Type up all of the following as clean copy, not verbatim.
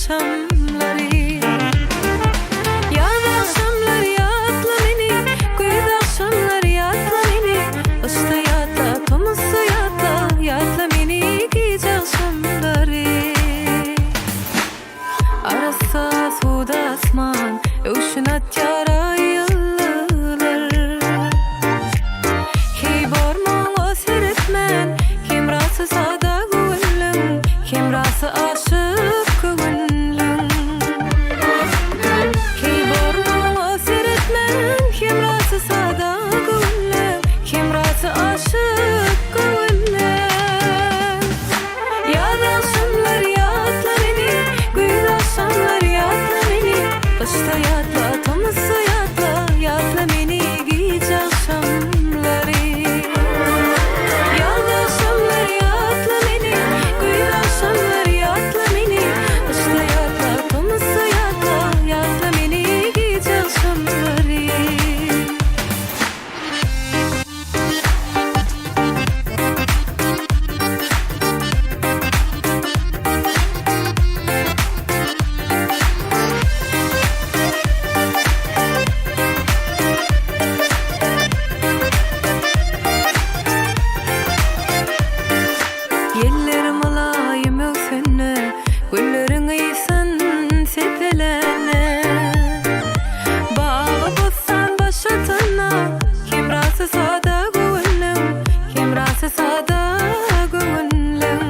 akşamları. Yaz akşamları yatla beni, güz akşamları yatla beni. Usta yatla, tomusu yatla, yatla beni gece akşamları. Arasa suda asman, üşünat yara yıllar. Hey bormon o seyretmen, kim rası sada gönlüm, kim rası aşık gönlüm. Hey bormon o seyretmen, kim rası sada gönlüm, kim rası aşık gönlüm. Yaz akşamları yatla beni, güz akşamları yatla beni. Usta yatla, tomusu yatla, yatla beni gece akşamları. Yaz akşamları yatla beni, güz akşamları yatla beni. Usta yatla, tomusu yatla, yatla beni gece akşamları. Yellerim alayım öksünü, güllerin iyisen sepelene. Bağı bozsan başatına, kim rası sada gönlüm, kim rası sada gönlüm.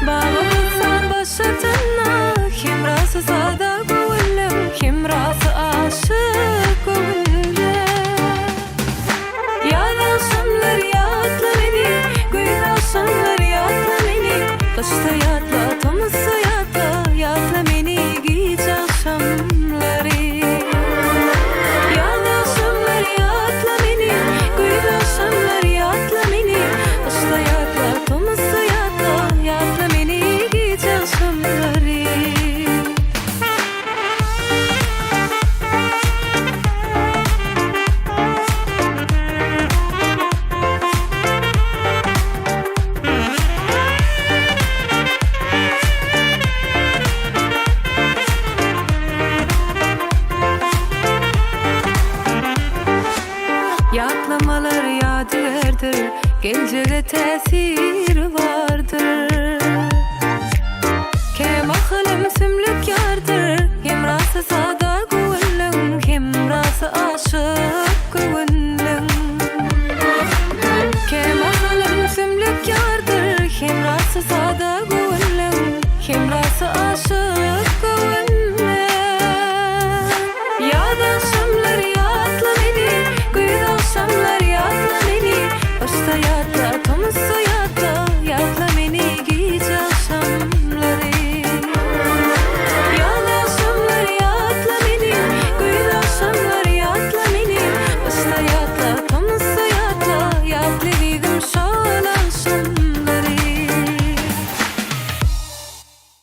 Bağı bozsan başatına, kim rası sada gönlüm, kim rası aşık gönlüm. Yaz akşamları yatla beni, güz akşamları yatla beni. Usta yatla, tomusu yatla, yatla beni gece akşamları. Yaz akşamları yatla beni, güz akşamları yatla beni. Usta yatla, tomusu yatla, yatla beni gece akşamları. Yatlamalar yadigardır, geleceğe tesir